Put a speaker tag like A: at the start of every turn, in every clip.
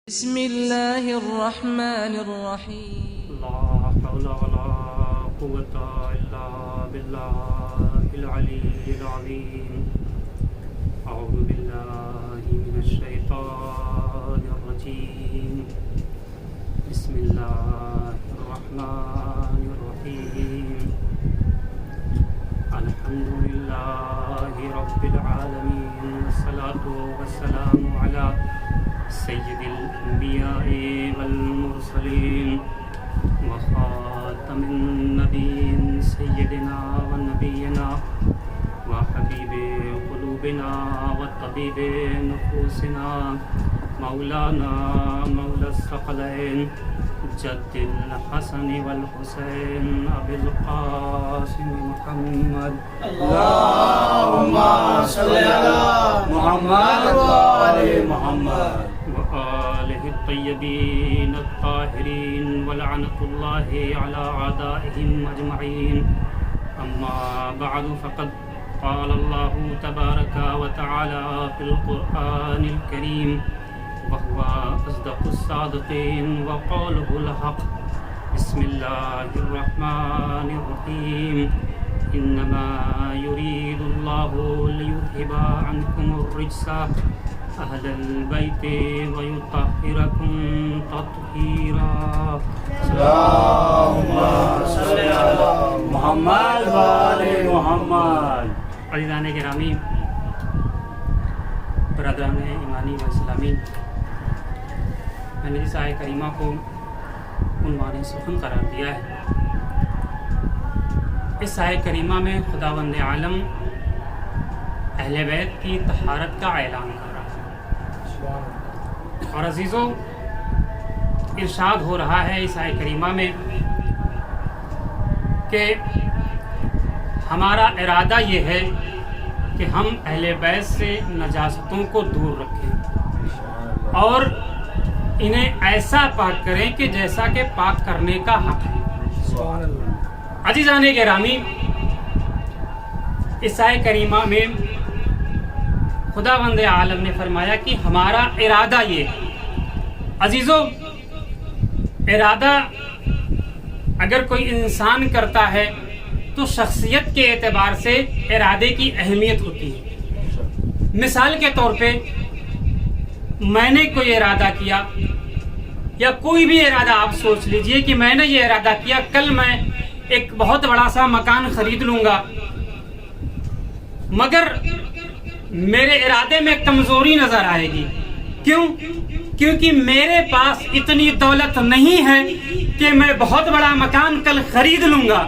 A: بسم اللہ الرحمن الرحیم
B: لا حول ولا قوة الا باللہ العلی العظیم اعوذ باللہ من الشیطان الرجیم بسم اللہ الرحمن الرحیم الحمد للہ رب العالمین والصلاة والسلام علی سید الانبیاء والمرسلین وخاتم النبیین سیدنا ونبینا وحبیب قلوبنا وطبیب نفوسنا مولانا مولا الثقلین جد الحسن والحسین ابی القاسم محمد
C: اللهم صل على محمد وآل محمد
B: وآلہ الطیبین الطاہرین ولعنۃ اللہ علی اعدائہم اجمعین اما بعد فقد قال اللہ تبارک وتعالی فی القرآن الکریم وهو أصدق الصادقين وقوله الحق بسم الله الرحمن الرحيم إنما يريد الله ليذهب عنكم الرجس أهل البيت ويطهركم تطهيرا
C: اللهم صل على محمد وآل محمد
B: عزیزان گرامی، برادران ایمانی و اسلامی، میں نے اس آیہ کریمہ کو عنوان سخن قرار دیا ہے۔ اس آیہ کریمہ میں خداوند عالم اہل بیت کی طہارت کا اعلان کر رہا ہے، اور عزیزو ارشاد ہو رہا ہے اس آیہ کریمہ میں کہ ہمارا ارادہ یہ ہے کہ ہم اہل بیت سے نجاستوں کو دور رکھیں اور انہیں ایسا پاک کریں کہ جیسا کہ پاک کرنے کا حق ہے۔ عزیزان گرامی، اس آیہ کریمہ میں خداوند عالم نے فرمایا کہ ہمارا ارادہ یہ ہے۔ عزیزو، ارادہ اگر کوئی انسان کرتا ہے تو شخصیت کے اعتبار سے ارادے کی اہمیت ہوتی ہے۔ مثال کے طور پہ میں نے کوئی ارادہ کیا، یا کوئی بھی ارادہ آپ سوچ لیجئے کہ میں نے یہ ارادہ کیا کل میں ایک بہت بڑا سا مکان خرید لوں گا، مگر میرے ارادے میں کمزوری نظر آئے گی۔ کیوں؟ کیونکہ میرے پاس اتنی دولت نہیں ہے کہ میں بہت بڑا مکان کل خرید لوں گا،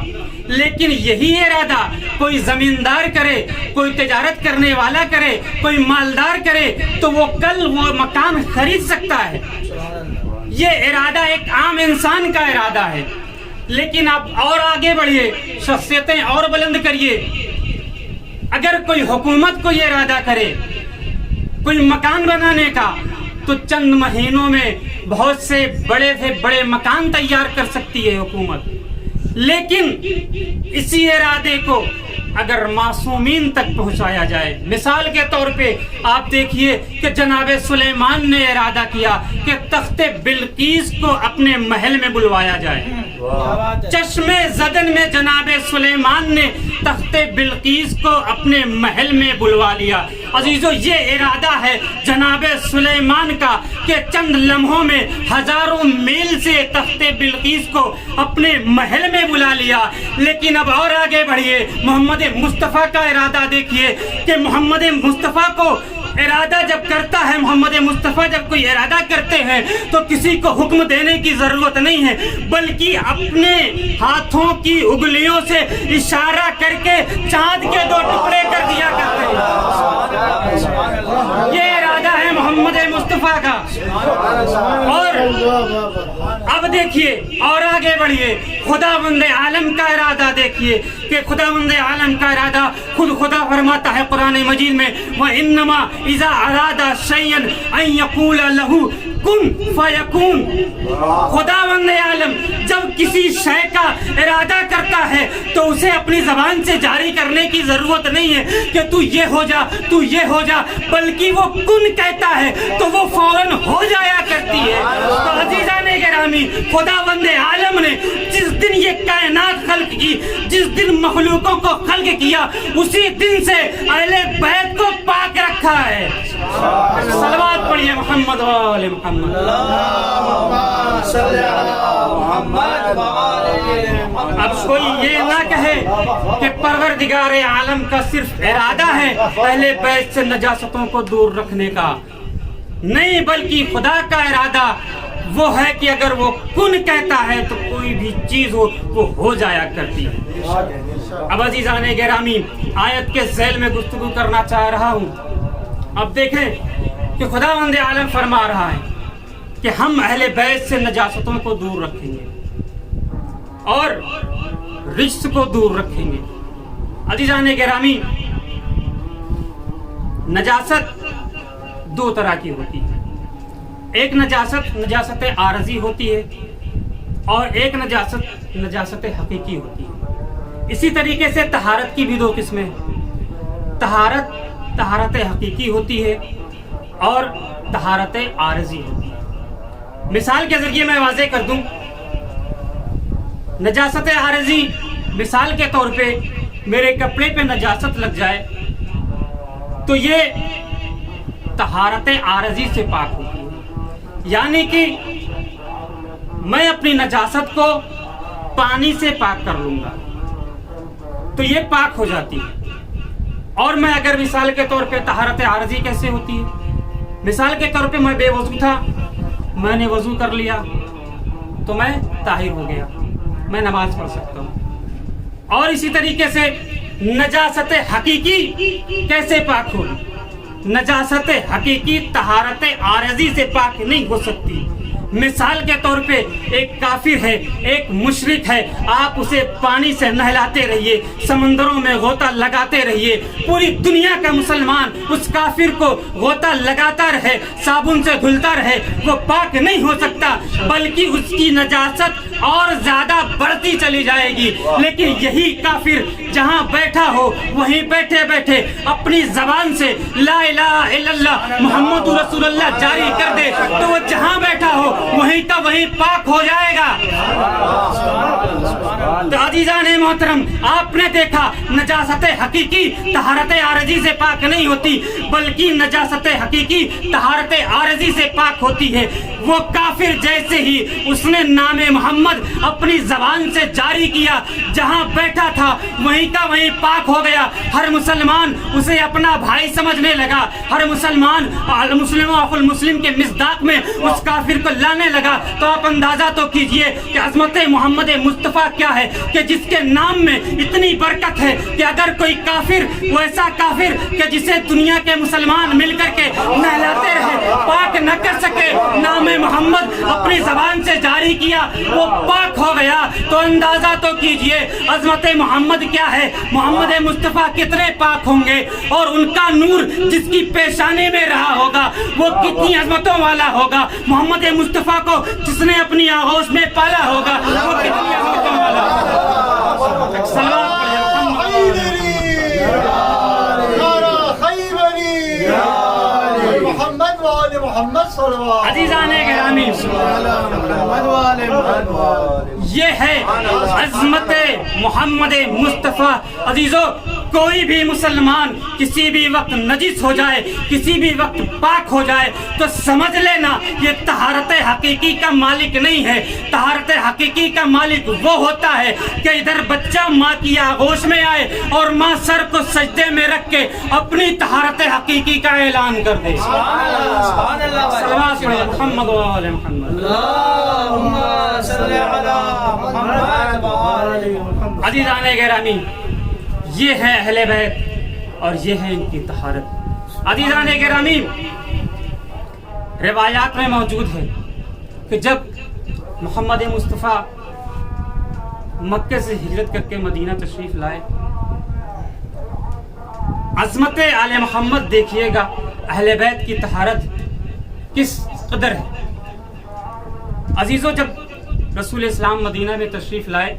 B: لیکن یہی ارادہ کوئی زمیندار کرے، کوئی تجارت کرنے والا کرے، کوئی مالدار کرے تو وہ کل وہ مکان خرید سکتا ہے۔ یہ ارادہ ایک عام انسان کا ارادہ ہے، لیکن آپ اور آگے بڑھیے، شخصیتیں اور بلند کریے۔ اگر کوئی حکومت کو یہ ارادہ کرے کوئی مکان بنانے کا تو چند مہینوں میں بہت سے بڑے مکان تیار کر سکتی ہے حکومت، لیکن اسی ارادے کو اگر معصومین تک پہنچایا جائے، مثال کے طور پہ آپ دیکھیے کہ جناب سلیمان نے ارادہ کیا کہ تخت بلقیس کو اپنے محل میں بلوایا جائے۔ چشم زدن میں جناب سلیمان نے تخت بلقیس کو اپنے محل میں بلوا لیا۔ عزیزو، یہ ارادہ ہے جناب سلیمان کا کہ چند لمحوں میں ہزاروں میل سے تخت بلقیس کو اپنے محل میں بلا لیا۔ لیکن اب اور آگے بڑھیے، محمد مصطفیٰ کا ارادہ دیکھیے کہ محمد مصطفیٰ کو ارادہ جب کرتا ہے، محمد مصطفیٰ جب کوئی ارادہ کرتے ہیں تو کسی کو حکم دینے کی ضرورت نہیں ہے، بلکہ اپنے ہاتھوں کی انگلیوں سے اشارہ کر کے چاند کے 2 ٹکڑے کر دیا کرتے ہیں۔ یہ ارادہ ہے محمد مصطفیٰ کا۔ اور اب دیکھیے اور آگے بڑھیے، خداوند عالم کا ارادہ دیکھیے کہ خداوند عالم کا ارادہ خود خدا فرماتا ہے قرآن مجید میں، وَإِنَّمَا اذا اراد شيئا ان يقول له کن فیکون۔ خداوند عالم جب کسی شے کا ارادہ کرتا ہے تو اسے اپنی زبان سے جاری کرنے کی ضرورت نہیں ہے کہ تو یہ ہو جا، بلکہ وہ کن کہتا ہے تو وہ فوراً ہو جایا کرتی ہے۔ خداوند عالم نے جس دن یہ کائنات خلق کی، جس دن مخلوقوں کو خلق کیا، اسی دن سے اہل بیت کو پاک رکھا ہے۔ صلوات پڑھیے محمد و آل محمد۔ اب کوئی یہ نہ کہے کہ پروردگار عالم کا صرف ارادہ ہے اہل بیت سے نجاستوں کو دور رکھنے کا، نہیں بلکہ خدا کا ارادہ وہ ہے کہ اگر وہ کن کہتا ہے تو کوئی بھی چیز وہ جایا کرتی ہے۔ اب عزیزان گرامی، آیت کے ذیل میں گفتگو کرنا چاہ رہا ہوں۔ اب دیکھیں کہ خداوند عالم فرما رہا ہے کہ ہم اہل بیت سے نجاستوں کو دور رکھیں گے اور رجس کو دور رکھیں گے۔ عزیزان گرامی، نجاست دو طرح کی ہوتی ہے، ایک نجاست عارضی ہوتی ہے اور ایک نجاست حقیقی ہوتی ہے۔ اسی طریقے سے طہارت کی بھی دو قسمیں ہیں، طہارت حقیقی ہوتی ہے اور طہارت عارضی ہوتی ہے۔ مثال کے ذریعے میں واضح کر دوں، نجاست عارضی مثال کے طور پہ میرے کپڑے پہ نجاست لگ جائے تو یہ طہارت عارضی سے پاک ہوتی ہے، یعنی کہ میں اپنی نجاست کو پانی سے پاک کر لوں گا تو یہ پاک ہو جاتی ہے۔ اور میں اگر مثال کے طور پہ طہارت عارضی کیسے ہوتی ہے، مثال کے طور پہ میں بے وضو تھا، میں نے وضو کر لیا تو میں طاہر ہو گیا، میں نماز پڑھ سکتا ہوں۔ اور اسی طریقے سے نجاست حقیقی کیسے پاک ہوگی؟ نجاست حقیقی طہارت عارضی سے پاک نہیں ہو سکتی۔ مثال کے طور پہ ایک کافر ہے، ایک مشرک ہے، آپ اسے پانی سے نہلاتے رہیے، سمندروں میں غوطہ لگاتے رہیے، پوری دنیا کا مسلمان اس کافر کو غوطہ لگاتا رہے، صابن سے دھلتا رہے، وہ پاک نہیں ہو سکتا، بلکہ اس کی نجاست اور زیادہ بڑھتی چلی جائے گی۔ لیکن یہی کافر جہاں بیٹھا ہو وہیں بیٹھے بیٹھے اپنی زبان سے لا الہ الا اللہ محمد رسول اللہ جاری کر دے تو وہ جہاں بیٹھا ہو وہیں کا وہیں پاک ہو جائے گا۔ تو عزیزان محترم، آپ نے دیکھا نجاست حقیقی طہارت عارضی سے پاک نہیں ہوتی، بلکہ نجاست حقیقی طہارت عارضی سے پاک ہوتی ہے۔ وہ کافر جیسے ہی اس نے نام محمد اپنی زبان سے جاری کیا، جہاں بیٹھا تھا وہیں کا وہیں پاک ہو گیا۔ ہر مسلمان اسے اپنا بھائی سمجھنے لگا، ہر مسلمان المسلم اخو المسلم کے مصداق میں اس کافر کو لانے لگا۔ تو آپ اندازہ تو کیجئے کہ عظمت محمد مصطفیٰ کیا ہے کہ جس کے نام میں اتنی برکت ہے کہ اگر کوئی کافر، ویسا کافر کہ جسے دنیا کے مسلمان مل کر کے نہلاتے رہے، پاک نہ کر سکے، نام محمد اپنی زبان سے جاری کیا، وہ پاک ہو گیا۔ تو اندازہ تو کیجئے عظمت محمد کیا ہے، محمد مصطفیٰ کتنے پاک ہوں گے، اور ان کا نور جس کی پیشانی میں رہا ہوگا وہ کتنی عظمتوں والا ہوگا۔ محمد مصطفیٰ کو جس نے اپنی آغوش میں پالا ہوگا وہ کتنی عظمتوں والا ہوگا۔ سلام عزیزان گرامی، یہ ہے عظمت محمد مصطفیٰ۔ عزیزو، کوئی بھی مسلمان کسی بھی وقت نجس ہو جائے، کسی بھی وقت پاک ہو جائے تو سمجھ لینا یہ طہارت حقیقی کا مالک نہیں ہے۔ طہارت حقیقی کا مالک وہ ہوتا ہے کہ ادھر بچہ ماں کی آغوش میں آئے اور ماں سر کو سجدے میں رکھ کے اپنی طہارت حقیقی کا اعلان کر دے۔ صلوات پڑھیں محمد و آل محمد۔ عزیزان گرامی، یہ ہے اہل بیت اور یہ ہے ان کی طہارت۔ عزیزان گرامی، روایات میں موجود ہے کہ جب محمد مصطفیٰ مکہ سے ہجرت کر کے مدینہ تشریف لائے، عظمت آل محمد دیکھیے گا، اہل بیت کی طہارت کس قدر ہے۔ عزیزو، جب رسول اسلام مدینہ میں تشریف لائے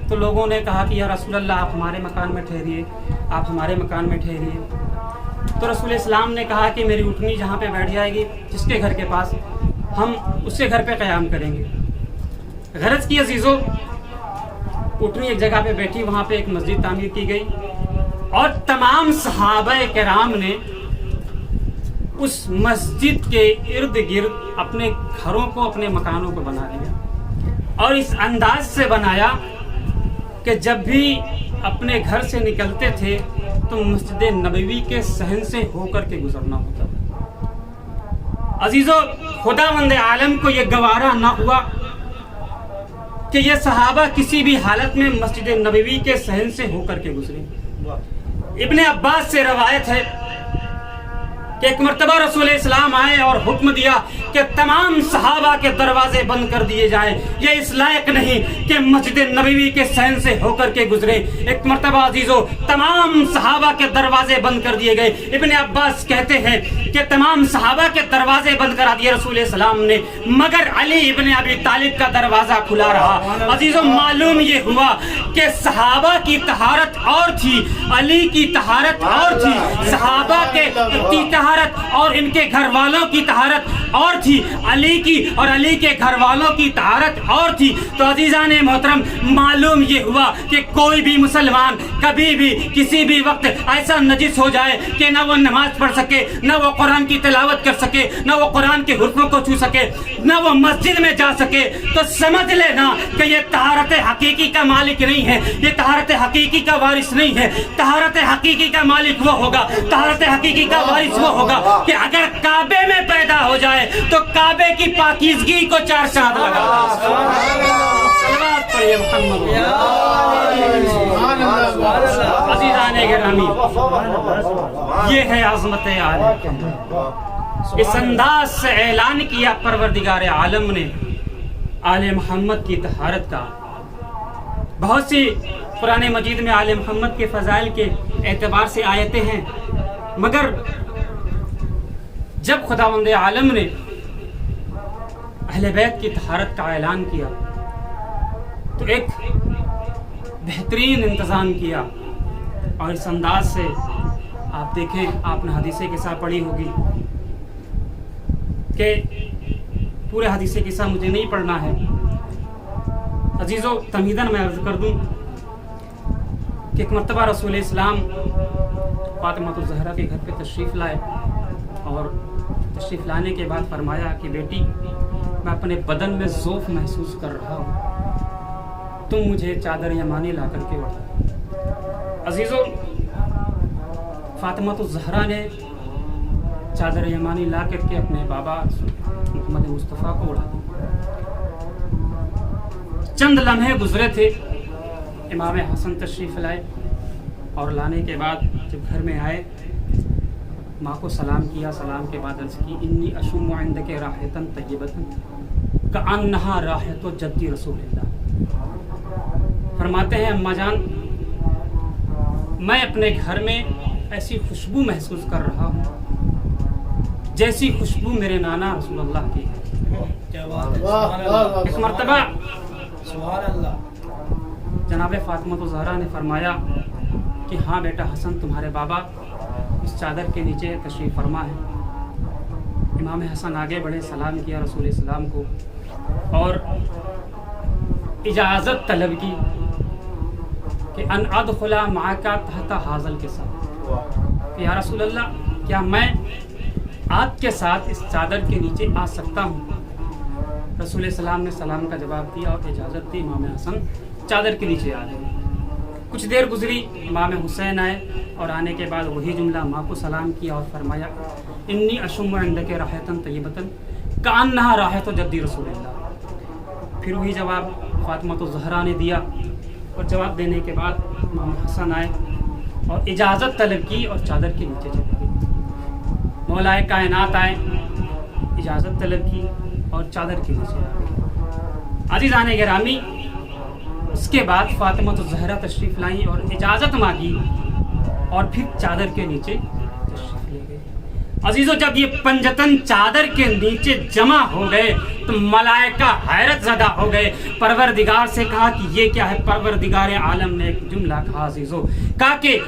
B: تو لوگوں نے کہا کہ یا رسول اللہ آپ ہمارے مکان میں ٹھہریے، آپ ہمارے مکان میں ٹھہریے۔ تو رسول اسلام نے کہا کہ میری اٹھنی جہاں پہ بیٹھ جائے گی، جس کے گھر کے پاس، ہم اس کے گھر پہ قیام کریں گے۔ غرض کی عزیزوں، اٹھنی ایک جگہ پہ بیٹھی، وہاں پہ ایک مسجد تعمیر کی گئی اور تمام صحابہ کرام نے اس مسجد کے ارد گرد اپنے گھروں کو، اپنے مکانوں کو بنا لیا، اور اس انداز سے بنایا کہ جب بھی اپنے گھر سے نکلتے تھے تو مسجد نبوی کے صحن سے ہو کر کے گزرنا ہوتا تھا۔ عزیزو، خداوند عالم کو یہ گوارا نہ ہوا کہ یہ صحابہ کسی بھی حالت میں مسجد نبوی کے صحن سے ہو کر کے گزرے۔ ابن عباس سے روایت ہے کہ ایک مرتبہ رسول اسلام آئے اور حکم دیا کہ تمام صحابہ کے دروازے بند کر دیے جائیں، یہ اس لائق نہیں کہ مسجد نبوی کے صحن سے ہو کر کے گزرے۔ ایک مرتبہ عزیزو طمام صحابہ کے دروازے بند کر دیے گئے۔ ابن عباس کہتے ہیں کہ تمام صحابہ کے دروازے بند کرا دیے رسول اسلام نے، مگر علی ابن ابی طالب کا دروازہ کھلا رہا۔ عزیزو، معلوم یہ ہوا کہ صحابہ کی طہارت اور تھی، علی کی طہارت اور تھی، صحابہ کی طہارت اور ان کے گھر والوں کی طہارت اور تھی، علی کی اور علی کے گھر والوں کی طہارت اور تھی۔ تو عزیزان محترم، معلوم یہ ہوا کہ کوئی بھی مسلمان کبھی بھی کسی بھی وقت ایسا نجس ہو جائے کہ نہ وہ نماز پڑھ سکے، نہ وہ قرآن کی تلاوت کر سکے، نہ وہ قرآن کے حروفوں کو چھو سکے، نہ وہ مسجد میں جا سکے، تو سمجھ لینا کہ یہ طہارت حقیقی کا مالک نہیں ہے، یہ طہارت حقیقی کا وارث نہیں ہے۔ طہارت حقیقی کا مالک وہ ہوگا، طہارت حقیقی کا وارث وہ ہوگا کہ اگر کعبے میں پیدا ہو جائے تو کعبے کی پاکیزگی کو چار چاند لگا۔ صلوات پڑھیے محمد۔ عزیزان گرامی، یہ ہے عظمت عالم۔ اس انداز سے اعلان کیا پروردگار عالم نے آل محمد کی طہارت کا۔ بہت سی قرآن مجید میں آل محمد کے فضائل کے اعتبار سے آیتیں ہیں، مگر جب خداوند عالم نے اہل بیت کی طہارت کا اعلان کیا تو ایک بہترین انتظام کیا، اور اس انداز سے آپ دیکھیں، آپ نے حدیث قصہ پڑھی ہوگی کہ پورے حدیث قصہ مجھے نہیں پڑھنا ہے عزیزو، تمہیداً میں عرض کر دوں کہ ایک مرتبہ رسول اسلام فاطمہ الزہرا کے گھر پہ تشریف لائے، اور تشریف لانے کے بعد فرمایا کہ بیٹی، میں اپنے بدن میں ذوف محسوس کر رہا ہوں، تم مجھے چادر یمانی لا کر کے اڑا۔ عزیزو، فاطمہ الزہرا نے چادر یمانی لا کر کے اپنے بابا محمد مصطفیٰ کو اڑا دی۔ چند لمحے گزرے تھے، امام حسن تشریف لائے، اور لانے کے بعد جب گھر میں آئے، ماں کو سلام کیا، سلام کے بعد عرض کی انی اشم عندک راحتن طیبتن کأنہا راحت جدی رسول اللہ۔ فرماتے ہیں اماں جان، میں اپنے گھر میں ایسی خوشبو محسوس کر رہا ہوں جیسی خوشبو میرے نانا رسول اللہ کی ہے۔ اس مرتبہ جناب فاطمہ الزہرا نے فرمایا کہ ہاں بیٹا حسن، تمہارے بابا اس چادر کے نیچے تشریف فرما ہے۔ امام حسن آگے بڑھے، سلام کیا رسول اسلام کو اور اجازت طلب کی کہ ان ادخل معک تحت ھذا الکساء، یا رسول اللہ، کیا میں آپ کے ساتھ اس چادر کے نیچے آ سکتا ہوں؟ رسول السلام نے سلام کا جواب دیا اور اجازت دی۔ امام حسن چادر کے نیچے آ گئے۔ کچھ دیر گزری، امام حسین آئے اور آنے کے بعد وہی جملہ، ماں کو سلام کیا اور فرمایا انی اشم عندک راحتن طیبتن کأنہا راحت جدی رسول اللہ۔ پھر وہی جواب فاطمہ الزہرا نے دیا، اور جواب دینے کے بعد امام حسن آئے اور اجازت طلب کی اور چادر کے نیچے چلے گئے۔ مولا کائنات آئے، اجازت طلب کی اور چادر کے نیچے آ گئے۔ عزیزان گرامی، اس کے بعد فاطمہ الزہرا تشریف لائیں اور اجازت مانگی، اور پھر چادر کے نیچے تشریف لے گئے۔ عزیزو، جب یہ پنجتن چادر کے نیچے جمع ہو گئے تو ملائکہ حیرت زدہ ہو گئے، پروردگار سے کہا کہ یہ کیا ہے؟ پروردگار عالم نے ایک جملہ کہا عزیزو، کہا کہ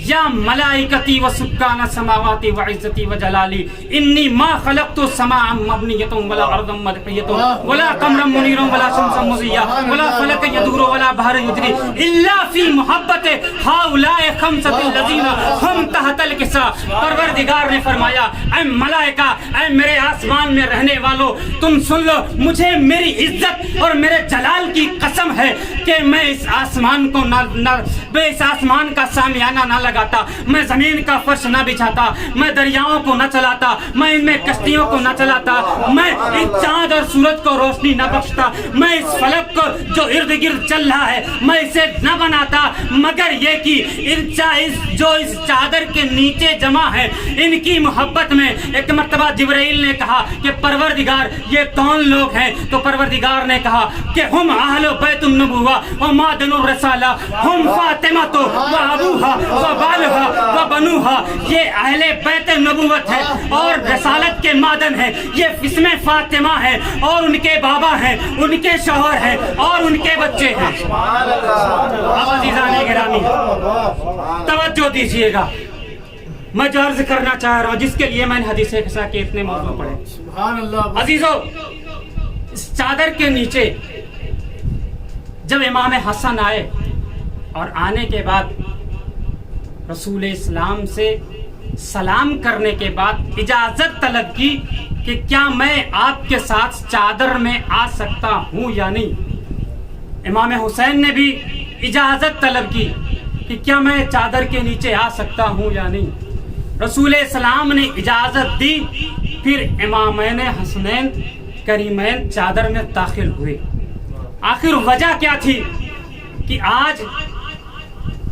B: یا ملائکتی و سکان السماوات و عزتی و جلالی انی ما خلقت السماء مبنیۃ ولا ارضا مدحیۃ ولا قمرا منیرا ولا شمسا مضیٰ ولا فلک یدور ولا بحر یجری الا فی محبت ہؤلاء خمسۃ الذین ہم تحت الکساء۔ پروردگار نے فرمایا اے ملائکہ، اے میرے آسمان میں رہنے والوں، تم سن لو، مجھے میری عزت اور میرے جلال کی قسم ہے کہ میں اس آسمان کو میں اس آسمان کا سامیانہ نہ لگاتا، میں زمین کا فرش نہ بچھاتا، میں دریاؤں کو نہ چلاتا، میں ان میں کشتیوں کو نہ چلاتا، میں اس چاند اور سورج کو روشنی نہ بخشتا، میں اس فلک کو جو ارد گرد چل رہا ہے میں اسے نہ بناتا، مگر یہ کہ جو اس چادر کے نیچے جمع ہے ان کی محبت میں۔ ایک مرتبہ جبرائیل نے کہا کہ پروردگار یہ کون لوگ ہیں؟ تو پروردگار نے کہا کہ ہم اہل بیت النبوہ و معدن الرسالہ، ہم فاطمہ و ابوہا و بالہا و بنوہا، یہ اہل بیت نبوت ہے اور رسالت کے معدن ہے، یہ اس میں فاطمہ ہے اور ان کے بابا ہیں، ان کے شوہر ہیں اور ان کے بچے ہیں۔ اب عزیزان گرامی توجہ دیجئے گا، میں جو عرض کرنا چاہ رہا ہوں، جس کے لیے میں نے حدیث قصہ کے اتنے موضوع پڑھے، عزیزو اس چادر کے نیچے جب امام حسن آئے اور آنے کے بعد رسول اسلام سے سلام کرنے کے بعد اجازت طلب کی کہ کیا میں آپ کے ساتھ چادر میں آ سکتا ہوں یا نہیں۔ امام حسین نے بھی اجازت طلب کی کہ کیا میں چادر کے نیچے آ سکتا ہوں یا نہیں۔ رسول اسلام نے اجازت دی، پھر امامین حسنین کریمین چادر میں داخل ہوئے۔ آخر وجہ کیا تھی کہ آج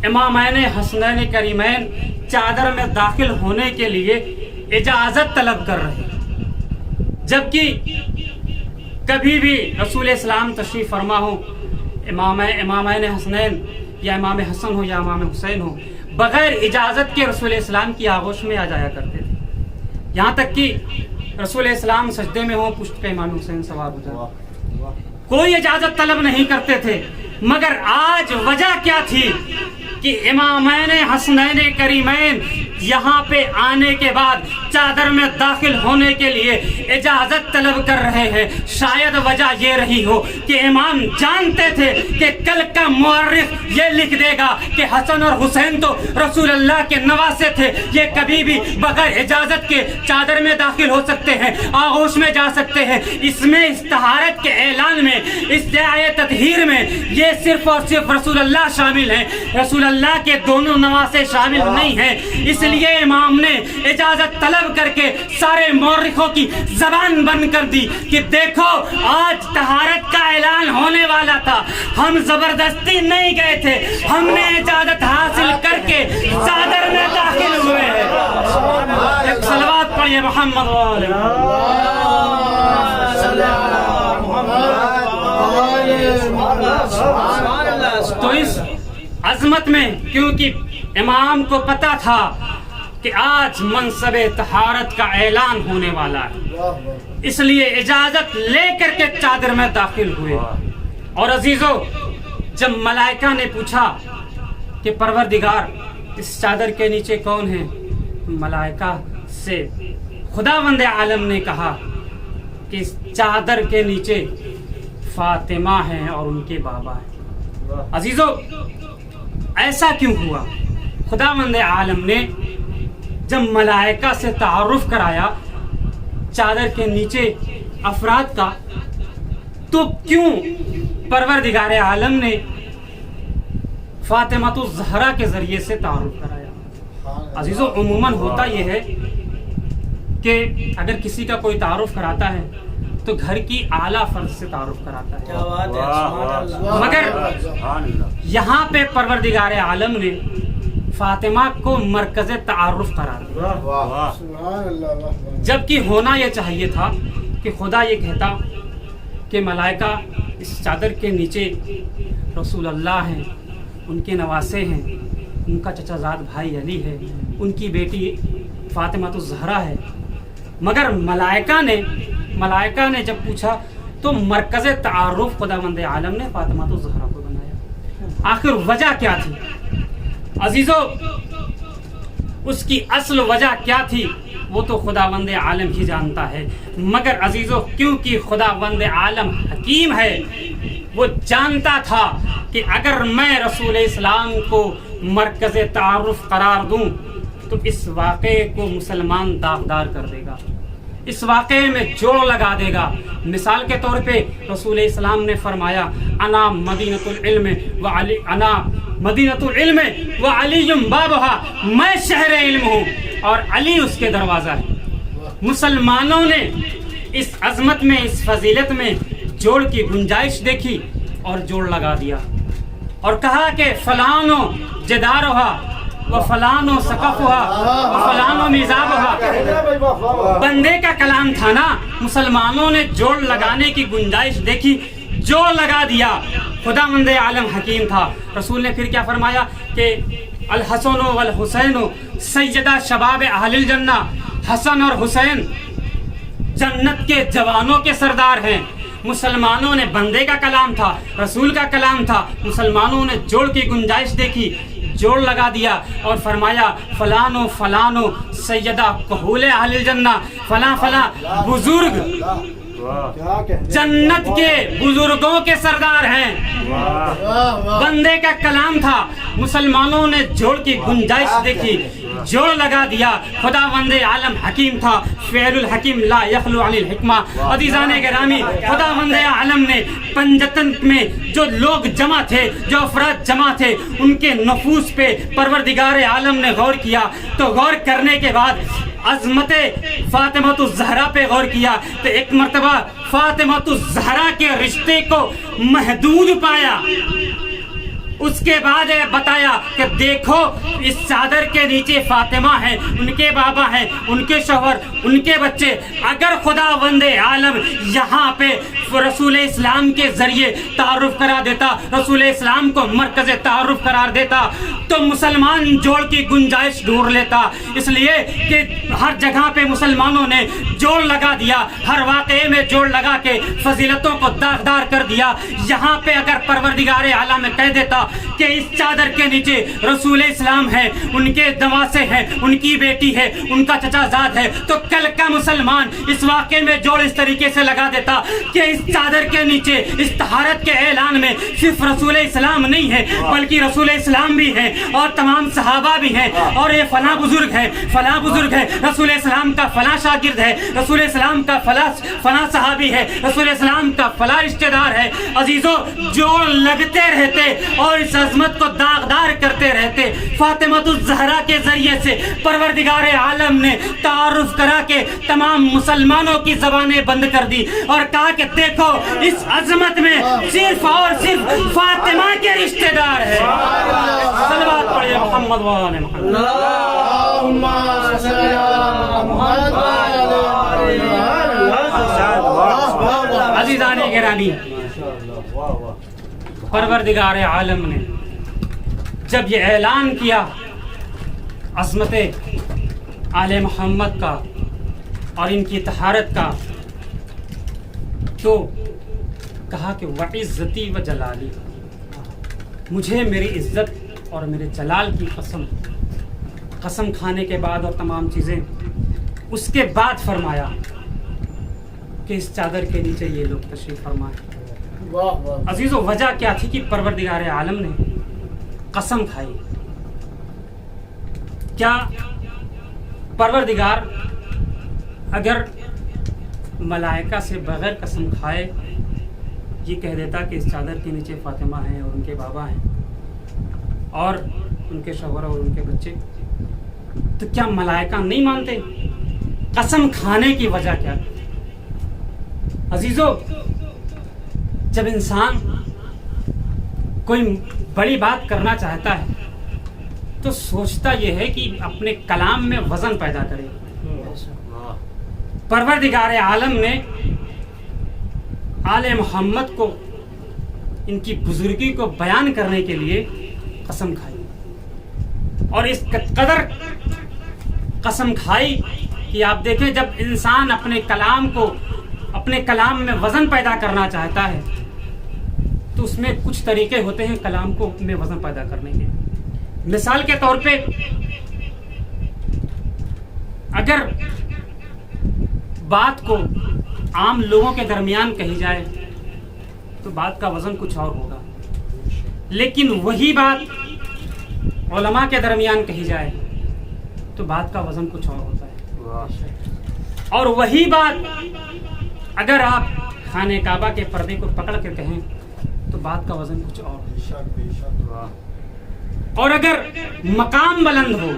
B: امامین حسنین کریمین چادر میں داخل ہونے کے لیے اجازت طلب کر رہے، جبکہ کبھی بھی رسول اسلام تشریف فرما ہو، امامین حسنین یا امام حسن ہو یا امام حسین ہو، بغیر اجازت کے رسول اسلام کی آغوش میں آ جایا کرتے تھے، یہاں تک کہ رسول اسلام سجدے میں ہوں پشت پہ امام حسین سوار ہو جائے، کوئی اجازت طلب نہیں کرتے تھے۔ مگر آج وجہ کیا تھی کہ امامین حسنین کریمین یہاں پہ آنے کے بعد چادر میں داخل ہونے کے لیے اجازت طلب کر رہے ہیں؟ شاید وجہ یہ رہی ہو کہ امام جانتے تھے کہ کل کا مورخ یہ لکھ دے گا کہ حسن اور حسین تو رسول اللہ کے نواسے تھے، یہ کبھی بھی بغیر اجازت کے چادر میں داخل ہو سکتے ہیں، آغوش میں جا سکتے ہیں۔ اس میں اس طہارت کے اعلان میں، اس دعائے تطہیر میں یہ صرف اور صرف رسول اللہ شامل ہیں، رسول اللہ کے دونوں نواسے شامل نہیں ہیں۔ اس لیے امام نے اجازت طلب کر کے سارے مورخوں کی زبان بند کر دی کہ دیکھو آج طہارت کا اعلان ہونے والا تھا، ہم زبردستی نہیں گئے تھے، ہم نے اجازت حاصل کر کے چادر میں داخل ہوئے ہیں۔ ایک صلوات پڑھیے محمد تو اس عظمت میں، کیونکہ امام کو پتا تھا کہ آج منصب طہارت کا اعلان ہونے والا ہے، اس لیے اجازت لے کر کے چادر میں داخل ہوئے۔ اور عزیزو جب ملائکہ نے پوچھا کہ پروردگار اس چادر کے نیچے کون ہیں، ملائکہ سے خداوند عالم نے کہا کہ اس چادر کے نیچے فاطمہ ہیں اور ان کے بابا ہیں۔ عزیزو ایسا کیوں ہوا؟ خداوند عالم نے جب ملائکہ سے تعارف کرایا چادر کے نیچے افراد کا، تو کیوں پروردگار عالم نے فاطمہ الزہرا کے ذریعے سے تعارف کرایا؟ عزیزو عموماً ہوتا یہ ہے کہ اگر کسی کا کوئی تعارف کراتا ہے تو گھر کی اعلیٰ فرد سے تعارف کراتا ہے، مگر یہاں پہ پروردگار عالم نے فاطمہ کو مرکز تعارف قرار دیا، جبکہ ہونا یہ چاہیے تھا کہ خدا یہ کہتا کہ ملائکہ اس چادر کے نیچے رسول اللہ ہیں، ان کے نواسے ہیں، ان کا چچا زاد بھائی علی ہے، ان کی بیٹی فاطمہ الزہرا ہے، مگر ملائکہ نے ملائکہ نے جب پوچھا تو مرکز تعارف خداوند عالم نے فاطمہ الزہرا کو بنایا. آخر وجہ کیا تھی عزیزو؟ اس کی اصل وجہ کیا تھی وہ تو خداوند عالم ہی جانتا ہے. مگر عزیزو کیونکہ خداوند عالم حکیم ہے، وہ جانتا تھا کہ اگر میں رسول اسلام کو مرکز تعارف قرار دوں تو اس واقعے کو مسلمان داغدار کر دے گا، اس واقعے میں جوڑ لگا دے گا. مثال کے طور پہ رسول اسلام نے فرمایا انا مدینۃ العلم وعلی انا مدینۃ العلم وعلی بابها، میں شہر علم ہوں اور علی اس کے دروازہ ہے. مسلمانوں نے اس عظمت میں، اس فضیلت میں جوڑ کی گنجائش دیکھی اور جوڑ لگا دیا اور کہا کہ فلانو جدارها وفلانو سقفها وفلانو میزابها. بندے کا کلام تھا نا، مسلمانوں نے جوڑ لگانے کی گنجائش دیکھی، جوڑ لگا دیا. خداوند عالم حکیم تھا. رسول نے پھر کیا فرمایا کہ الحسن والحسین سیدہ شباب اہل الجنہ، حسن اور حسین جنت کے جوانوں کے سردار ہیں. مسلمانوں نے، بندے کا کلام تھا، رسول کا کلام تھا، مسلمانوں نے جوڑ کی گنجائش دیکھی، جوڑ لگا دیا اور فرمایا فلانو فلانو سیدہ کہول اہل الجنہ، فلاں فلاں بزرگ جنت کے بزرگوں کے سردار ہیں. بندے کا کلام تھا، مسلمانوں نے جوڑ کی گنجائش دیکھی، جوڑ لگا دیا. خداوند عالم حکیم تھا، فعل الحکیم لا یخلو عن الحکمہ. عزیزان گرامی، خداوند عالم نے پنجتن میں جو لوگ جمع تھے، جو افراد جمع تھے، ان کے نفوس پہ پروردگار عالم نے غور کیا. تو غور کرنے کے بعد عظمت فاطمہ الزہرا پہ غور کیا تو ایک مرتبہ فاطمہ الزہرا کے رشتے کو محدود پایا. اس کے بعد بتایا کہ دیکھو اس چادر کے نیچے فاطمہ ہیں، ان کے بابا ہیں، ان کے شوہر، ان کے بچے. اگر خداوند عالم یہاں پہ رسول اسلام کے ذریعے تعارف کرا دیتا، رسول اسلام کو مرکز تعارف قرار دیتا تو مسلمان جوڑ کی گنجائش ڈھونڈ لیتا. اس لیے کہ ہر جگہ پہ مسلمانوں نے جوڑ لگا دیا، ہر واقعے میں جوڑ لگا کے فضیلتوں کو داغدار کر دیا. یہاں پہ اگر پروردگار عالم کہہ دیتا کہ اس چادر کے نیچے رسول اسلام ہے، ان کے دماسے ہیں، ان کی بیٹی ہے، ان کا چچا زاد ہے، تو کل کا مسلمان اس واقعے میں جوڑ اس طریقے سے لگا دیتا کہ اس چادر کے نیچے اس طہارت کے اعلان میں صرف رسول اسلام نہیں ہے بلکہ رسول اسلام بھی ہے اور تمام صحابہ بھی ہیں اور یہ فلاں بزرگ ہے، فلاں بزرگ ہے، رسول اسلام کا فلاں شاگرد ہے، رسول اسلام کا فلاں صحابی ہے، رسول اسلام کا فلاں رشتہ دار ہے. عزیزو جوڑ لگتے رہتے اور اس عظمت کو داغدار کرتے رہتے. فاطمہ الزہرا کے ذریعے سے پروردگار عالم نے تعارف کرا کے تمام مسلمانوں کی زبانیں بند کر دی اور کہا کہ دیکھو اس عظمت میں صرف اور صرف فاطمہ کے رشتہ دار ہے. صلوات پڑھیے محمد و آل محمد. عزیزان گرامی، پروردگار عالم نے جب یہ اعلان کیا عظمت آل محمد کا اور ان کی طہارت کا تو کہا کہ وعزتی و جلالی، مجھے میری عزت اور میرے جلال کی قسم کھانے کے بعد اور تمام چیزیں اس کے بعد فرمایا کہ اس چادر کے نیچے یہ لوگ تشریف فرمائے. عزیزو وجہ کیا تھی کہ پروردگار عالم نے قسم کھائی. کیا پروردگار اگر ملائکہ سے بغیر قسم کھائے یہ کہہ دیتا کہ اس چادر کے نیچے فاطمہ ہیں اور ان کے بابا ہیں اور ان کے شوہر اور ان کے بچے، تو کیا ملائکہ نہیں مانتے؟ قسم کھانے کی وجہ کیا؟ عزیزو جب انسان کوئی بڑی بات کرنا چاہتا ہے تو سوچتا یہ ہے کہ اپنے کلام میں وزن پیدا کرے. پروردگار عالم نے آل محمد کو ان کی بزرگی کو بیان کرنے کے لیے قسم کھائی اور اس قدر قسم کھائی کہ آپ دیکھیں جب انسان اپنے کلام کو اپنے کلام میں وزن پیدا کرنا چاہتا ہے تو اس میں کچھ طریقے ہوتے ہیں کلام کو میں وزن پیدا کرنے کے. مثال کے طور پہ اگر بات کو عام لوگوں کے درمیان کہی جائے تو بات کا وزن کچھ اور ہوگا، لیکن وہی بات علماء کے درمیان کہی جائے تو بات کا وزن کچھ اور ہوتا ہے. اور وہی بات اگر آپ خانہ کعبہ کے پردے کو پکڑ کر کہیں تو بات کا وزن کچھ اور. اور اگر مقام بلند ہو،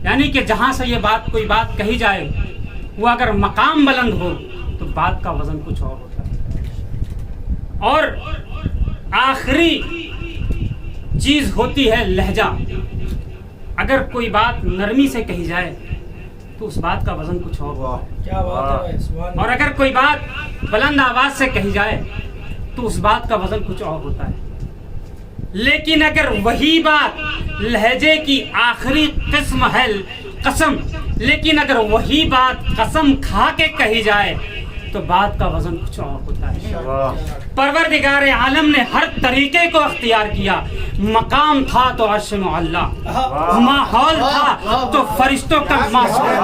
B: یعنی کہ جہاں سے یہ بات کوئی بات کہی جائے وہ اگر مقام بلند ہو تو بات کا وزن کچھ اور ہوتا ہے. اور آخری چیز ہوتی ہے لہجہ. اگر کوئی بات نرمی سے کہی جائے تو اس بات کا وزن کچھ اور ہوتا ہے.
D: کیا بات ہے.
B: اور اگر کوئی بات بلند آواز سے کہی جائے تو اس بات کا وزن کچھ اور ہوتا ہے. لیکن اگر وہی بات لہجے کی آخری قسم ہے قسم، لیکن اگر وہی بات قسم کھا کے کہی جائے تو بات کا وزن کچھ اور ہوتا ہے. پروردگار عالم نے ہر طریقے کو اختیار کیا. مقام تھا تو عرش معلی، ماحول تھا تو فرشتوں کا معصوم،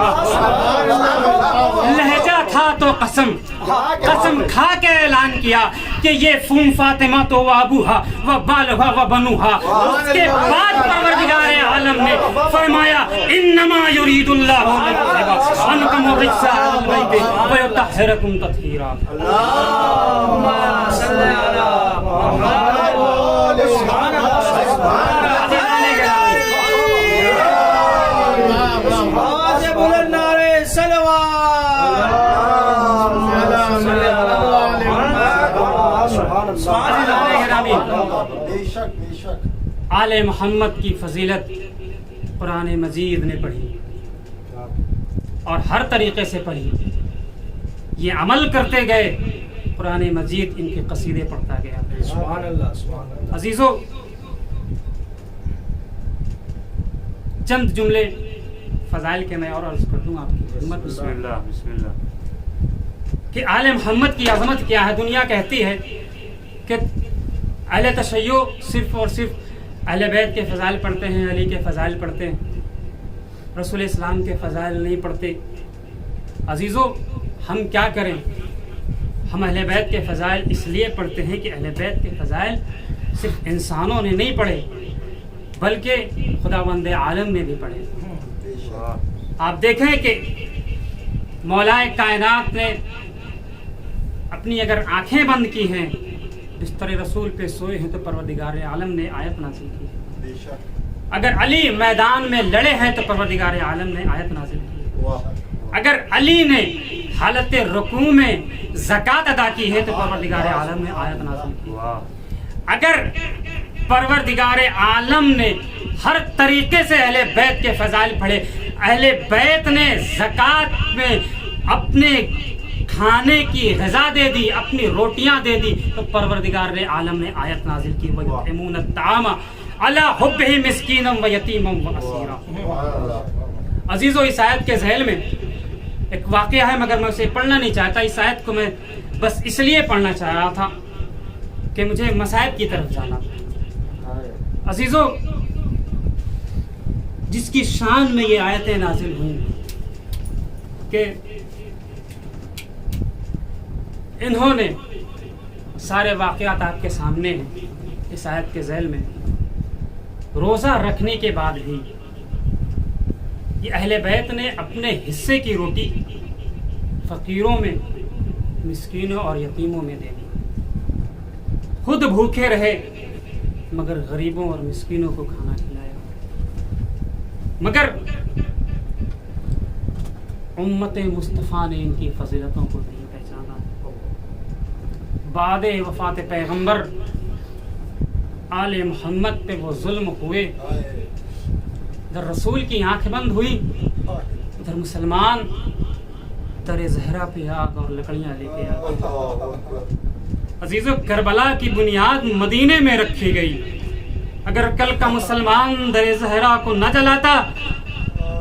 B: لہجہ تھا تو قسم کھا کے اعلان کیا کہ یہ فوم فاطمہ تو و ابوہا و بالہا و بنوہا. اس کے بعد پروردگار عالم نے فرمایا انما یرید اللہ لیذھب عنکم الرجس اہل البیت ویطہرکم تطہیرا. آل محمد کی فضیلت قرآن مجید نے پڑھی اور ہر طریقے سے پڑھی. یہ عمل کرتے گئے، قرآن مجید ان کے قصیدے پڑھتا گیا.
D: سبحان اللہ سبحان اللہ.
B: عزیزو، چند جملے فضائل کے میں اور عرض کر دوں آپ کی خدمت.
C: بسم اللہ
B: کہ آل محمد کی عظمت کیا ہے. دنیا کہتی ہے کہ اہل تشیع صرف اور صرف اہل بیت کے فضائل پڑھتے ہیں، علی کے فضائل پڑھتے ہیں، رسول اسلام کے فضائل نہیں پڑھتے. عزیزو، ہم کیا کریں؟ ہم اہل بیت کے فضائل اس لیے پڑھتے ہیں کہ اہل بیت کے فضائل صرف انسانوں نے نہیں پڑھے بلکہ خداوند عالم نے بھی پڑھے. آپ دیکھیں کہ مولائے کائنات نے اپنی اگر آنکھیں بند کی ہیں، بستر رسول پہ سوئے ہیں، تو پروردگار عالم نے آیت نازل کی. اگر علی میدان میں لڑے ہیں تو پروردگار عالم نے آیت نازل کی. اگر علی نے حالت رکوع میں زکوٰۃ ادا کی ہے تو پروردگار عالم نے آیت نازل کی. اگر پروردگار عالم نے ہر طریقے سے اہل بیت کے فضائل پڑھے، اہل بیت نے زکوٰۃ میں اپنے کھانے کی غذا دے دی، اپنی روٹیاں دے دی، تو پروردگار عالم نے آیت نازل کی وَيُطْعِمُونَ الطَّعَامَ عَلَىٰ حُبِّهِ مِسْكِينًا وَيَتِيمًا وَأَسِيرًا. عزیزو، اس آیت کے ذیل میں ایک واقعہ ہے مگر میں اسے پڑھنا نہیں چاہتا. اس آیت کو میں بس اس لیے پڑھنا چاہ رہا تھا کہ مجھے مسائب کی طرف جانا تھا. عزیزو، جس کی شان میں یہ آیتیں نازل ہوئیں کہ انہوں نے سارے واقعات آپ کے سامنے ہیں. اس آیت کے ذیل میں روزہ رکھنے کے بعد بھی یہ اہل بیت نے اپنے حصے کی روٹی فقیروں میں، مسکینوں اور یتیموں میں دے دی. خود بھوکے رہے مگر غریبوں اور مسکینوں کو کھانا کھلایا. مگر امت مصطفیٰ نے ان کی فضیلتوں کو نہیں پہچانا. بعد وفات پیغمبر آل محمد پہ وہ ظلم ہوئے. ادھر رسول کی آنکھ بند ہوئی، ادھر مسلمان در زہرا پہ آگ اور لکڑیاں لے کے آگے. عزیزو، کربلا کی بنیاد مدینے میں رکھی گئی. اگر کل کا مسلمان در زہرا کو نہ جلاتا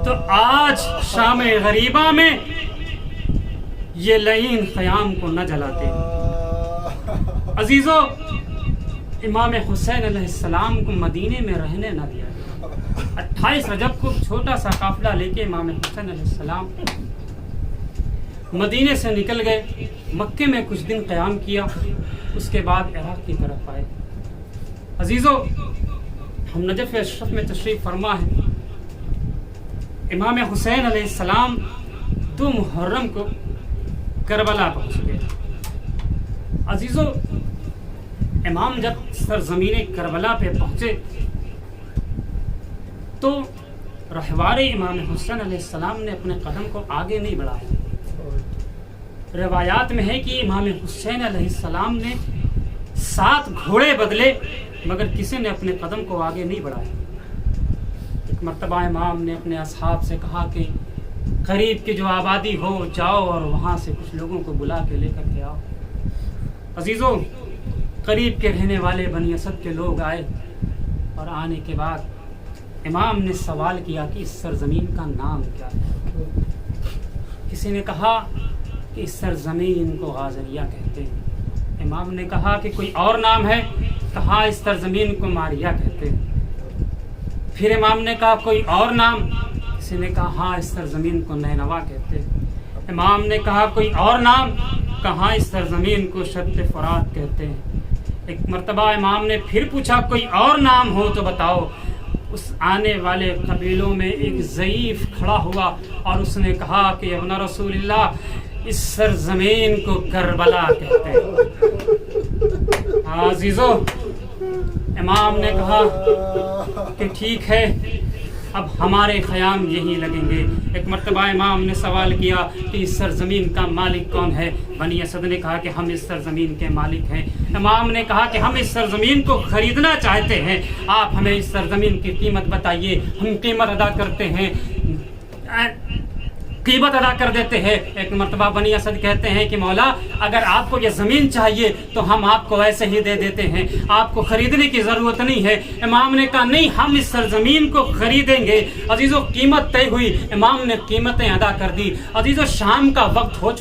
B: تو آج شام غریبہ میں یہ لعین خیام کو نہ جلاتے۔ عزیزو، امام حسین علیہ السلام کو مدینے میں رہنے نہ دیا گیا۔ 28 رجب کو چھوٹا سا قافلہ لے کے امام حسین علیہ السلام مدینے سے نکل گئے، مکے میں کچھ دن قیام کیا، اس کے بعد عراق کی طرف آئے۔ عزیزو، ہم نجف اشرف میں تشریف فرما ہے۔ امام حسین علیہ السلام 2 محرم کو کربلا پہنچ گئے۔ عزیزو، امام جب سرزمین کربلا پہ پہنچے تو رہوار امام حسین علیہ السلام نے اپنے قدم کو آگے نہیں بڑھایا۔ روایات میں ہے کہ امام حسین علیہ السلام نے 7 گھوڑے بدلے مگر کسی نے اپنے قدم کو آگے نہیں بڑھایا۔ ایک مرتبہ امام نے اپنے اصحاب سے کہا کہ قریب کی جو آبادی ہو جاؤ اور وہاں سے کچھ لوگوں کو بلا کے لے کر کے آؤ۔ عزیزو، قریب کے رہنے والے بنی اسد کے لوگ آئے اور آنے کے بعد امام نے سوال کیا کہ اس سرزمین کا نام کیا ہے۔ کسی نے کہا کہ اس سرزمین کو غازریہ کہتے ہیں۔ امام نے کہا کہ کوئی اور نام ہے؟ کہا اس سرزمین کو ماریہ کہتے ہیں۔ پھر امام نے کہا کوئی اور نام؟ کسی نے کہا ہاں اس سرزمین کو نینوا کہتے ہیں۔ امام نے کہا کوئی اور نام؟ کہا اس سرزمین کو شط فرات کہتے ہیں۔ ایک مرتبہ امام نے پھر پوچھا کوئی اور نام ہو تو بتاؤ۔ اس آنے والے قبیلوں میں ایک ضعیف کھڑا ہوا اور اس نے کہا کہ ابن رسول اللہ، اس سرزمین کو کربلا کہتے ہیں۔ عزیزو، امام نے کہا کہ ٹھیک ہے، اب ہمارے خیام یہی لگیں گے۔ ایک مرتبہ امام نے سوال کیا کہ اس سرزمین کا مالک کون ہے؟ بنی اسد نے کہا کہ ہم اس سرزمین کے مالک ہیں۔ امام نے کہا کہ ہم اس سرزمین کو خریدنا چاہتے ہیں، آپ ہمیں اس سرزمین کی قیمت بتائیے، ہم قیمت ادا کرتے ہیں، قیمت ادا کر دیتے ہیں۔ ایک مرتبہ بنی اسد کہتے ہیں کہ مولا، اگر آپ کو یہ زمین چاہیے تو ہم آپ کو ایسے ہی دے دیتے ہیں، آپ کو خریدنے کی ضرورت نہیں ہے۔ امام نے کہا نہیں، ہم اس سرزمین کو خریدیں گے۔ عزیزو، قیمت طے ہوئی، امام نے قیمتیں ادا کر دی۔ عزیزو، شام کا وقت ہو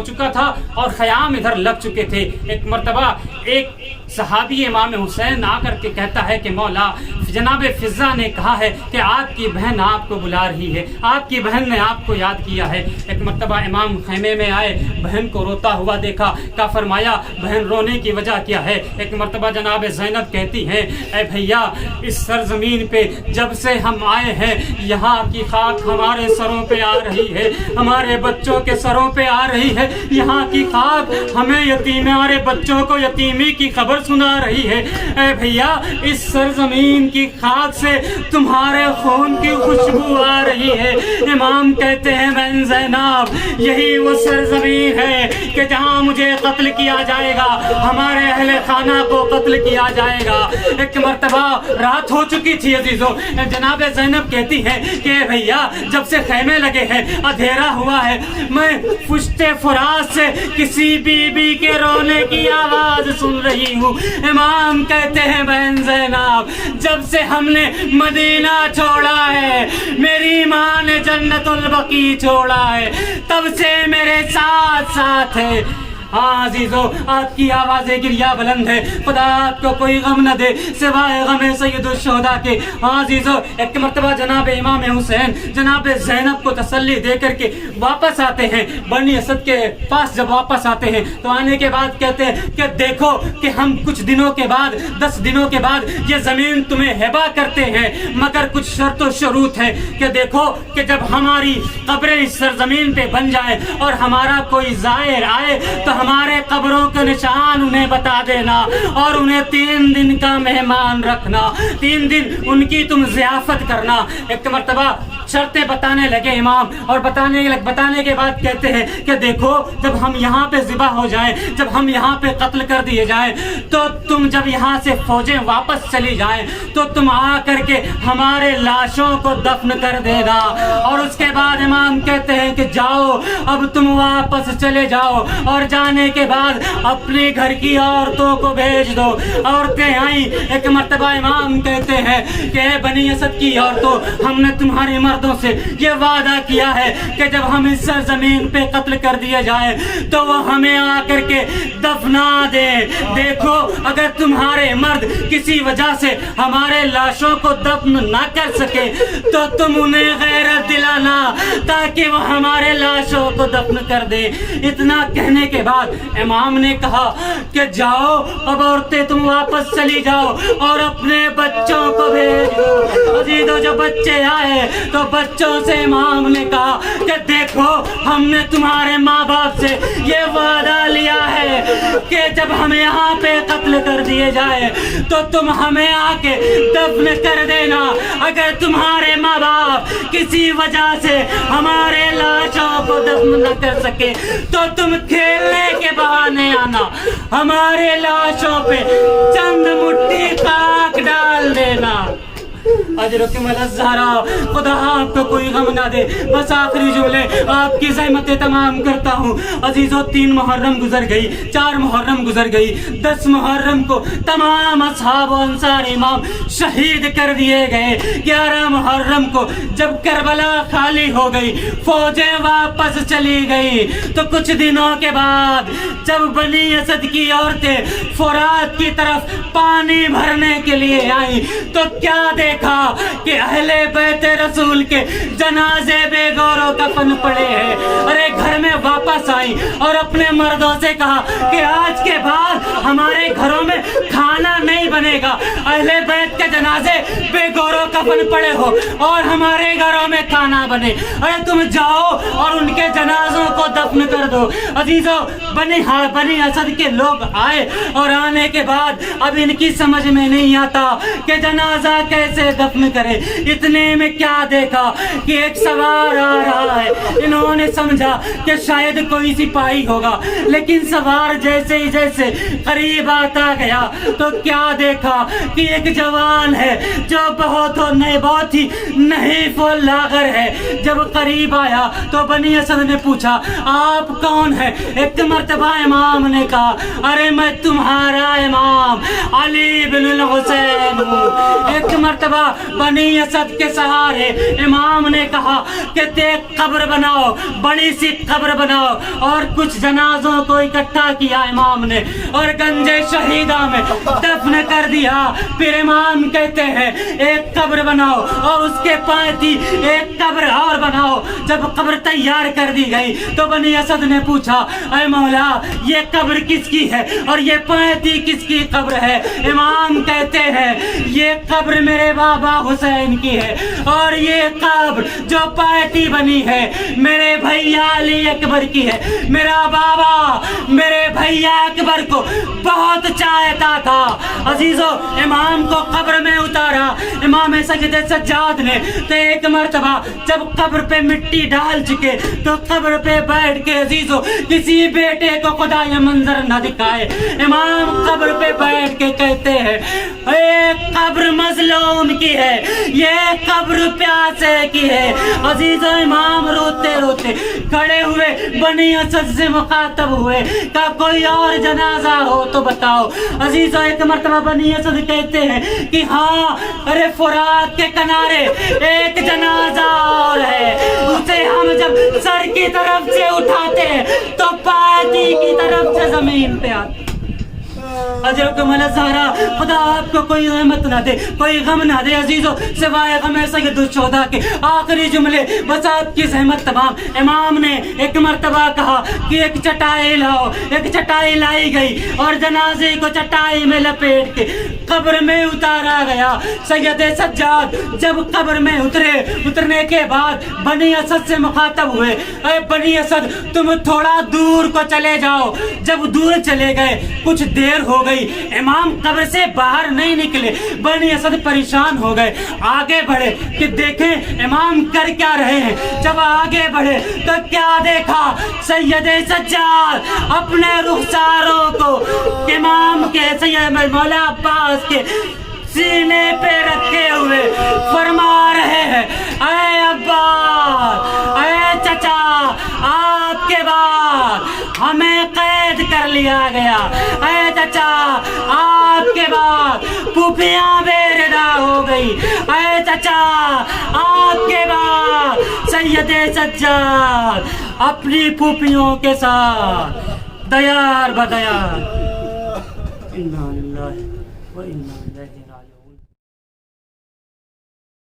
B: چکا تھا، اور خیام ادھر لگ چکے تھے۔ ایک مرتبہ ایک صحابی امام حسین آ کر کے کہتا ہے کہ مولا، جناب فضا نے کہا ہے کہ آپ کی بہن آپ کو بلا رہی ہے، آپ کی بہن نے آپ کو یاد کیا ہے۔ ایک مرتبہ امام خیمے میں آئے، بہن کو روتا ہوا دیکھا، کہا فرمایا بہن رونے کی وجہ کیا ہے؟ ایک مرتبہ جناب زینب کہتی ہیں اے بھیا، اس سرزمین پہ جب سے ہم آئے ہیں یہاں کی خاک ہمارے سروں پہ آ رہی ہے، ہمارے بچوں کے سروں پہ آ رہی ہے، یہاں کی خاک ہمیں ہمارے بچوں کو یتیمی کی خبر سنا رہی ہے۔ اے بھیا، اس سرزمین کی خاک سے تمہارے خون کی خوشبو آ رہی ہے۔ امام کہتے ہیں بہن زینب، یہی وہ سرزمین ہے کہ جہاں مجھے قتل کیا جائے گا، ہمارے اہل خانہ کو قتل کیا جائے گا۔ ایک مرتبہ رات ہو چکی تھی عزیزو، جناب زینب کہتی ہے کہ بھیا، جب سے خیمے لگے ہیں، اندھیرا ہوا ہے، میں پشت فرات سے کسی بی بی کے رونے کی آواز سن رہی ہوں۔ امام کہتے ہیں بہن زینب، جب سے ہم نے مدینہ چھوڑا ہے، میری ماں نے جنت البقیع چھوڑا ہے، تب سے میرے ساتھ ساتھ ہے۔ ہاں عزیزو، آپ کی آوازیں گریا بلند ہے، خدا آپ کو کوئی غم نہ دے سوائے غم سید الشہداء کے۔ ہاں عزیزو، ایک مرتبہ جناب امام حسین جناب زینب کو تسلی دے کر کے واپس آتے ہیں، بنی اسد کے پاس جب واپس آتے ہیں تو آنے کے بعد کہتے ہیں کہ دیکھو کہ ہم کچھ دنوں کے بعد 10 دنوں کے بعد یہ زمین تمہیں ہبہ کرتے ہیں، مگر کچھ شرط و شروط ہے کہ دیکھو کہ جب ہماری قبریں اس سرزمین پہ بن جائیں اور ہمارا کوئی زائر آئے تو ہمارے قبروں کے نشان انہیں بتا دینا اور انہیں 3 دن کا مہمان رکھنا، 3 دن ان کی تم ضیافت کرنا۔ ایک مرتبہ شرطیں بتانے لگے امام، اور بتانے کے بعد کہتے ہیں کہ دیکھو، جب ہم یہاں پہ ذبح ہو جائیں، جب ہم یہاں پہ قتل کر دیے جائیں تو تم جب یہاں سے فوجیں واپس چلی جائیں تو تم آ کر کے ہمارے لاشوں کو دفن کر دینا۔ اور اس کے بعد امام کہتے ہیں کہ جاؤ، اب تم واپس چلے جاؤ، اور جانے کے بعد اپنے گھر کی عورتوں کو بھیج دو۔ عورتیں آئیں، ایک مرتبہ امام کہتے ہیں کہ اے بنی اسد کی عورتوں، ہم نے تمہاری مردوں سے یہ وعدہ کیا ہے کہ جب ہم اس سرزمین پہ قتل کر دیے جائیں تو وہ ہمیں آ کر کے دفنا دے. دیکھو اگر تمہارے مرد کسی وجہ سے ہمارے لاشوں کو دفن نہ کر سکے تو تم انہیں غیرت دلانا تاکہ وہ ہمارے لاشوں کو دفن کر دے. اتنا کہنے کے بعد امام نے کہا کہ جاؤ اب عورتیں تم واپس چلی جاؤ اور اپنے بچوں کو بھیجو. عزیزو جو بچے آئے تو بچوں سے امام نے کہا کہ دیکھو ہم نے تمہارے ماں باپ سے یہ وعدہ لیا ہے کہ جب ہمیں یہاں پہ قتل کر دیے جائے تو تم ہمیں آ کے دفن کر دینا. اگر تمہارے ماں باپ کسی وجہ سے ہمارے لاشوں کو دفن نہ کر سکے تو تم کھیلنے کے بہانے آنا, ہمارے لاشوں پہ چند مٹھی خاک ڈال دینا. اجرکم الزہرا, خدا آپ کو کوئی غم نہ دے. بس آخری جملے آپ کی زحمتیں تمام کرتا ہوں. عزیزو 3 محرم گزر گئی, 4 محرم گزر گئی, 10 محرم کو تمام اصحاب و انصار امام شہید کر دیے گئے. 11 محرم کو جب کربلا خالی ہو گئی, فوجیں واپس چلی گئی, تو کچھ دنوں کے بعد جب بنی اسد کی عورتیں فرات کی طرف پانی بھرنے کے لیے آئیں تو کیا دیکھا کہ اہل بیت رسول کے جنازے بے گور و کفن پڑے ہیں. ارے گھر میں واپس آئی اور اپنے مردوں سے کہا کہ آج کے بعد ہمارے گھروں میں کھانا نہیں بنے گا, اہل بیت کے جنازے بے گور و کفن پڑے ہو اور ہمارے گھروں میں کھانا بنے. ارے تم جاؤ اور ان کے جنازوں کو دفن کر دو. عزیزو بنی اسد کے لوگ آئے اور آنے کے بعد اب ان کی سمجھ میں نہیں آتا کہ جنازہ کیسے دفن کرے. اتنے میں کیا دیکھا کہ ایک سوار آ رہا ہے. انہوں نے سمجھا کہ شاید کوئی سپاہی ہوگا, لیکن سوار جیسے ہی جیسے قریب آتا گیا تو کیا دیکھا کہ ایک جوان ہے جو بہت ہی نحیف و لاغر ہے. جب قریب آیا تو بنی اسد نے پوچھا آپ کون ہیں؟ ایک مرتبہ امام نے کہا ارے میں تمہارا امام علی بن الحسین ہوں. ایک مرتبہ بنی اسد کے سہارے امام نے کہا کہ ایک قبر بناؤ, بڑی سی قبر بناؤ, اور کچھ جنازوں کو اکٹھا کیا امام نے اور گنج شہیدہ میں دفن کر دیا. پھر امام کہتے ہیں ایک قبر بناؤ اور اس کے پاتی ایک قبر اور بناؤ. جب قبر تیار کر دی گئی تو بنی اسد نے پوچھا اے مولا یہ قبر کس کی ہے اور یہ پاتی کس کی قبر ہے؟ امام کہتے ہیں یہ قبر میرے بابا حسین کی ہے اور یہ قبر جو پاتی بنی ہے میرے بھیا علی اکبر کی ہے. میرا بابا میرے بھیا اکبر کو بہت چاہتا تھا. عزیزو امام کو قبر میں اتارا امام سجد سجاد نے, تو ایک مرتبہ جب قبر پہ مٹی ڈال چکے تو قبر پہ بیٹھ کے عزیزو کسی بیٹے کو خدا یہ منظر نہ دکھائے. امام قبر پہ بیٹھ کے کہتے ہیں ایک قبر مظلوم کی ہے, یہ قبر پیاسے کی ہے. عزیزو امام روتے روتے کھڑے ہوئے بنی اسد سے مخاطب ہوئے کہ کوئی اور جنازہ ہو تو بتاؤ. عزیزو ایک مرتبہ بنی اسد کہتے ہیں کہ ہاں ارے فرات کے کنارے ایک جنازہ اور ہے, اسے ہم جب سر کی طرف سے اٹھاتے ہیں تو پاتی کی طرف سے زمین پہ آتے. اجرکم الزہرا, خدا آپ کو کوئی رحمت نہ دے, کوئی غم نہ دے عزیزو سوائے غم سید الشہداء کے. آخری جملے بس آپ کی زحمت تمام. امام نے ایک مرتبہ کہا کہ ایک چٹائی لاؤ. ایک چٹائی لائی گئی اور جنازے کو چٹائی میں لپیٹ کے قبر میں اتارا گیا. سید سجاد جب قبر میں اترنے کے بعد بنی اسد سے مخاطب ہوئے اے بنی اسد تم تھوڑا دور کو چلے جاؤ. جب دور چلے گئے کچھ دیر ہو گئی, امام قبر سے باہر نہیں نکلے. بنی اسد پریشان ہو گئے, آگے بڑھے کہ دیکھیں امام کر کیا رہے ہیں. جب آگے بڑھے تو کیا دیکھا سید سجاد اپنے رخساروں کو امام کے سید مولا عباس کے سینے پہ رکھے ہوئے فرما رہے ہیں اے عباس اے چچا آپ کے بعد ہمیں قید کر لیا گیا. اے چچا آپ کے بعد پھوپھیاں بے ردا ہو گئی. اے چچا آپ کے بعد سید سجاد اپنی پھوپھیوں کے ساتھ دیار بدیار. انا للہ و انا